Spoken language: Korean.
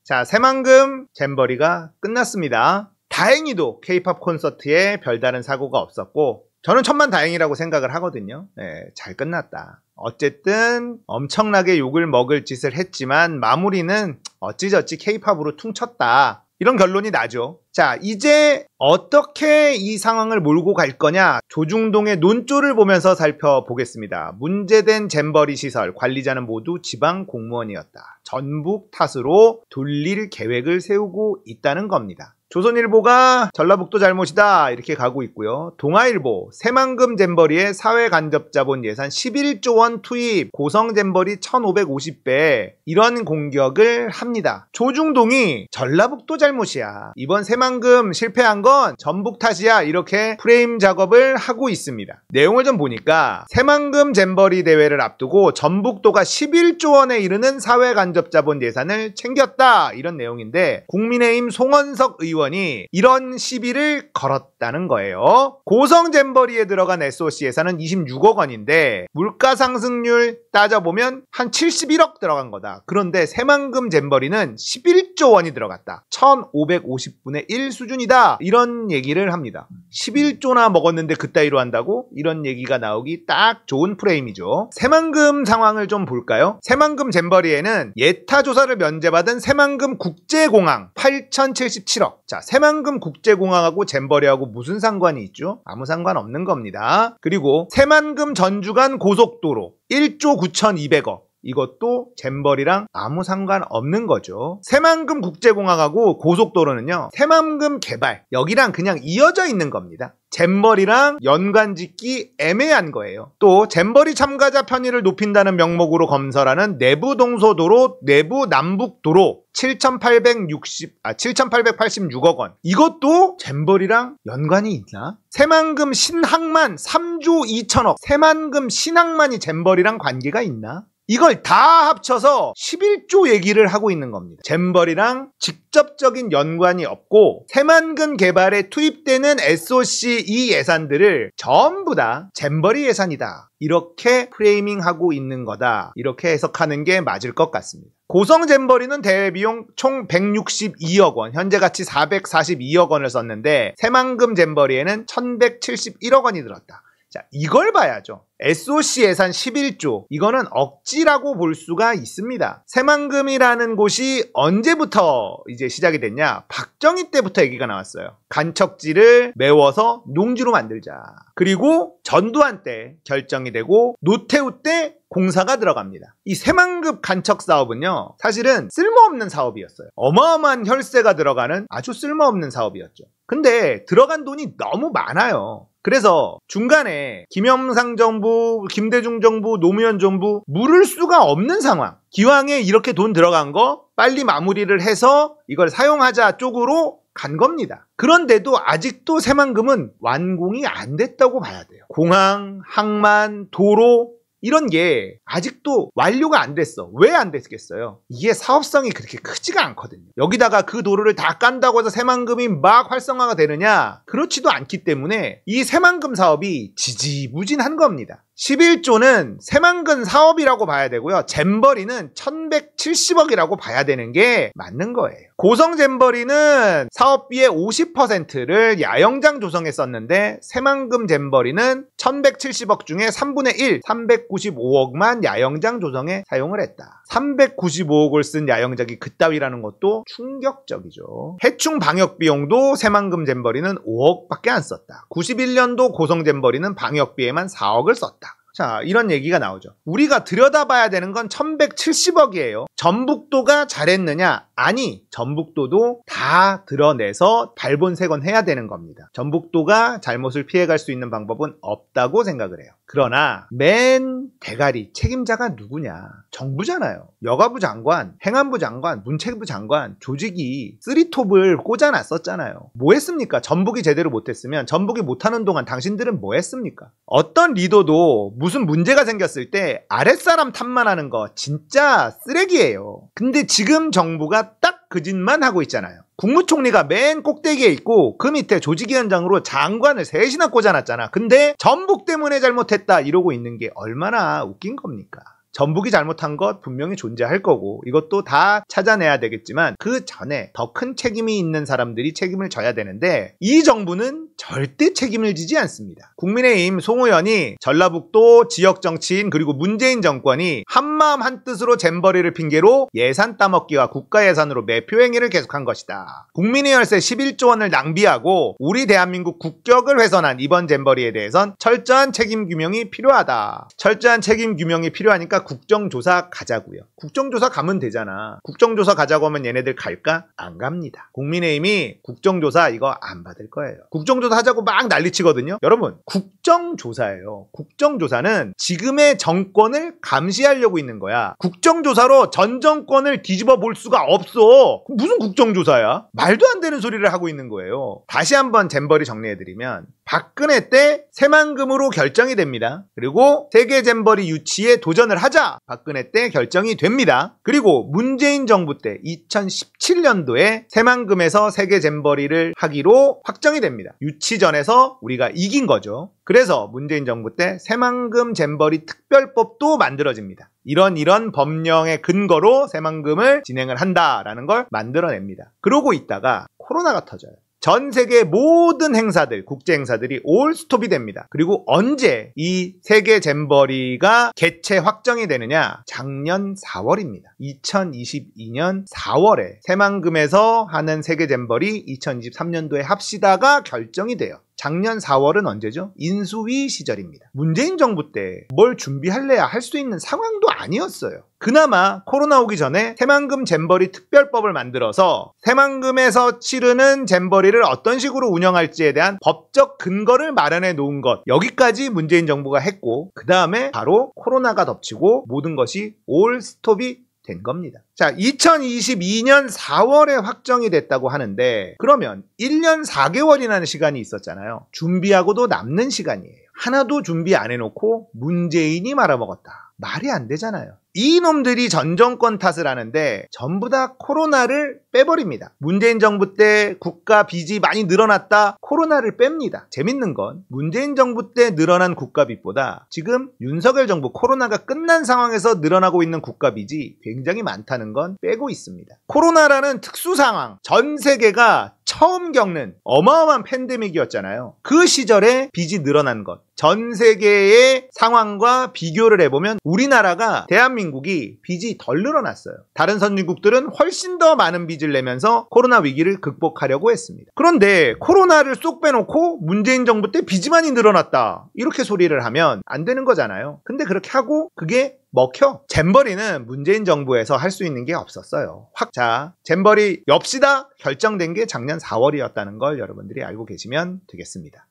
자, 새만금 잼버리가 끝났습니다. 다행히도 K-POP 콘서트에 별다른 사고가 없었고 저는 천만다행이라고 생각을 하거든요. 네, 잘 끝났다. 어쨌든 엄청나게 욕을 먹을 짓을 했지만 마무리는 어찌저찌 K-POP으로 퉁쳤다. 이런 결론이 나죠. 자, 이제 어떻게 이 상황을 몰고 갈 거냐, 조중동의 논조를 보면서 살펴보겠습니다. 문제된 잼버리 시설 관리자는 모두 지방 공무원이었다. 전북 탓으로 돌릴 계획을 세우고 있다는 겁니다. 조선일보가 전라북도 잘못이다 이렇게 가고 있고요. 동아일보 새만금 잼버리에 사회간접자본 예산 11조 원 투입, 고성 잼버리 1550배 이런 공격을 합니다. 조중동이 전라북도 잘못이야, 이번 새만금 실패한 건 전북 탓이야, 이렇게 프레임 작업을 하고 있습니다. 내용을 좀 보니까 새만금 잼버리 대회를 앞두고 전북도가 11조 원에 이르는 사회간접자본 예산을 챙겼다 이런 내용인데, 국민의힘 송원석 의원이 이런 시비를 걸었다는 거예요. 고성 잼버리에 들어간 SOC 예산은 26억 원인데 물가 상승률 따져보면 한 71억 들어간 거다. 그런데 새만금 잼버리는 11조 원이 들어갔다. 1550분의 1 수준이다. 이런 얘기를 합니다. 11조나 먹었는데 그따위로 한다고? 이런 얘기가 나오기 딱 좋은 프레임이죠. 새만금 상황을 좀 볼까요? 새만금 잼버리에는 예타 조사를 면제받은 새만금 국제공항 8,077억. 자, 새만금 국제공항하고 잼버리하고 무슨 상관이 있죠? 아무 상관 없는 겁니다. 그리고 새만금 전주간 고속도로 1조 9,200억. 이것도 잼버리랑 아무 상관없는 거죠. 새만금 국제공항하고 고속도로는요, 새만금 개발 여기랑 그냥 이어져 있는 겁니다. 잼버리랑 연관짓기 애매한 거예요. 또 잼버리 참가자 편의를 높인다는 명목으로 건설하는 내부동서도로, 내부남북도로 7,886억 원. 이것도 잼버리랑 연관이 있나? 새만금 신항만 3조 2천억. 새만금 신항만이 잼버리랑 관계가 있나? 이걸 다 합쳐서 11조 얘기를 하고 있는 겁니다. 잼버리랑 직접적인 연관이 없고 새만금 개발에 투입되는 SOC 이 예산들을 전부 다 잼버리 예산이다, 이렇게 프레이밍하고 있는 거다, 이렇게 해석하는 게 맞을 것 같습니다. 고성 잼버리는 대회 비용 총 162억 원, 현재 가치 442억 원을 썼는데 새만금 잼버리에는 1171억 원이 들었다. 자, 이걸 봐야죠. SOC 예산 11조, 이거는 억지라고 볼 수가 있습니다. 새만금이라는 곳이 언제부터 이제 시작이 됐냐? 박정희 때부터 얘기가 나왔어요. 간척지를 메워서 농지로 만들자. 그리고 전두환 때 결정이 되고 노태우 때 공사가 들어갑니다. 이 새만금 간척 사업은요, 사실은 쓸모없는 사업이었어요. 어마어마한 혈세가 들어가는 아주 쓸모없는 사업이었죠. 근데 들어간 돈이 너무 많아요. 그래서 중간에 김영삼 정부, 김대중 정부, 노무현 정부 물을 수가 없는 상황. 기왕에 이렇게 돈 들어간 거 빨리 마무리를 해서 이걸 사용하자 쪽으로 간 겁니다. 그런데도 아직도 새만금은 완공이 안 됐다고 봐야 돼요. 공항, 항만, 도로 이런 게 아직도 완료가 안 됐어. 왜 안 됐겠어요? 이게 사업성이 그렇게 크지가 않거든요. 여기다가 그 도로를 다 깐다고 해서 새만금이 막 활성화가 되느냐? 그렇지도 않기 때문에 이 새만금 사업이 지지부진한 겁니다. 11조는 새만금 사업이라고 봐야 되고요. 잼버리는 1170억이라고 봐야 되는 게 맞는 거예요. 고성 잼버리는 사업비의 50%를 야영장 조성에 썼는데 새만금 잼버리는 1170억 중에 3분의 1, 395억만 야영장 조성에 사용을 했다. 395억을 쓴 야영장이 그따위라는 것도 충격적이죠. 해충 방역 비용도 새만금 잼버리는 5억밖에 안 썼다. 91년도 고성 잼버리는 방역비에만 4억을 썼다. 자, 이런 얘기가 나오죠. 우리가 들여다봐야 되는 건 1170억이에요. 전북도가 잘했느냐? 아니, 전북도도 다 드러내서 발본색원 해야 되는 겁니다. 전북도가 잘못을 피해갈 수 있는 방법은 없다고 생각을 해요. 그러나 맨 대가리 책임자가 누구냐? 정부잖아요. 여가부 장관, 행안부 장관, 문체부 장관 조직이 쓰리톱을 꽂아놨었잖아요. 뭐 했습니까? 전북이 제대로 못했으면 전북이 못하는 동안 당신들은 뭐 했습니까? 어떤 리더도 무슨 문제가 생겼을 때 아랫사람 탓만 하는 거 진짜 쓰레기예요. 근데 지금 정부가 딱 그 짓만 하고 있잖아요. 국무총리가 맨 꼭대기에 있고 그 밑에 조직위원장으로 장관을 셋이나 꽂아놨잖아. 근데 전북 때문에 잘못했다 이러고 있는 게 얼마나 웃긴 겁니까? 전북이 잘못한 것 분명히 존재할 거고 이것도 다 찾아내야 되겠지만 그 전에 더 큰 책임이 있는 사람들이 책임을 져야 되는데 이 정부는 절대 책임을 지지 않습니다. 국민의힘 송호연이 전라북도 지역 정치인 그리고 문재인 정권이 한마음 한뜻으로 잼버리를 핑계로 예산 따먹기와 국가 예산으로 매표 행위를 계속한 것이다. 국민의 혈세 11조 원을 낭비하고 우리 대한민국 국격을 훼손한 이번 잼버리에 대해선 철저한 책임 규명이 필요하다. 철저한 책임 규명이 필요하니까 국정조사 가자고요. 국정조사 가면 되잖아. 국정조사 가자고 하면 얘네들 갈까? 안 갑니다. 국민의힘이 국정조사 이거 안 받을 거예요. 국정조사 하자고 막 난리치거든요. 여러분, 국정조사예요. 국정조사는 지금의 정권을 감시하려고 있는 거야. 국정조사로 전 정권을 뒤집어 볼 수가 없어. 무슨 국정조사야? 말도 안 되는 소리를 하고 있는 거예요. 다시 한번 잼버리 정리해드리면 박근혜 때 새만금으로 결정이 됩니다. 그리고 세계 잼버리 유치에 도전을 하자 박근혜 때 결정이 됩니다. 그리고 문재인 정부 때 2017년도에 새만금에서 세계 잼버리를 하기로 확정이 됩니다. 유치전에서 우리가 이긴 거죠. 그래서 문재인 정부 때 새만금 잼버리 특별법도 만들어집니다. 이런 법령의 근거로 새만금을 진행을 한다라는 걸 만들어냅니다. 그러고 있다가 코로나가 터져요. 전 세계 모든 행사들, 국제 행사들이 올 스톱이 됩니다. 그리고 언제 이 세계 잼버리가 개최 확정이 되느냐? 작년 4월입니다. 2022년 4월에 새만금에서 하는 세계 잼버리 2023년도에 합시다가 결정이 돼요. 작년 4월은 언제죠? 인수위 시절입니다. 문재인 정부 때 뭘 준비할래야 할 수 있는 상황도 아니었어요. 그나마 코로나 오기 전에 새만금 잼버리 특별법을 만들어서 새만금에서 치르는 잼버리를 어떤 식으로 운영할지에 대한 법적 근거를 마련해 놓은 것, 여기까지 문재인 정부가 했고 그 다음에 바로 코로나가 덮치고 모든 것이 올 스톱이 된 겁니다. 자, 2022년 4월에 확정이 됐다고 하는데 그러면 1년 4개월이라는 시간이 있었잖아요. 준비하고도 남는 시간이에요. 하나도 준비 안 해놓고 문재인이 말아먹었다. 말이 안 되잖아요. 이놈들이 전 정권 탓을 하는데 전부 다 코로나를 빼버립니다. 문재인 정부 때 국가 빚이 많이 늘어났다. 코로나를 뺍니다. 재밌는 건 문재인 정부 때 늘어난 국가 빚보다 지금 윤석열 정부 코로나가 끝난 상황에서 늘어나고 있는 국가 빚이 굉장히 많다는 건 빼고 있습니다. 코로나라는 특수 상황, 전 세계가 처음 겪는 어마어마한 팬데믹이었잖아요. 그 시절에 빚이 늘어난 것, 전 세계의 상황과 비교를 해보면 우리나라가 대한민국이 빚이 덜 늘어났어요. 다른 선진국들은 훨씬 더 많은 빚을 내면서 코로나 위기를 극복하려고 했습니다. 그런데 코로나를 쏙 빼놓고 문재인 정부 때 빚이 많이 늘어났다 이렇게 소리를 하면 안 되는 거잖아요. 근데 그렇게 하고 그게 먹혀. 잼버리는 문재인 정부에서 할 수 있는 게 없었어요. 자, 잼버리 엽시다 결정된 게 작년 4월이었다는 걸 여러분들이 알고 계시면 되겠습니다.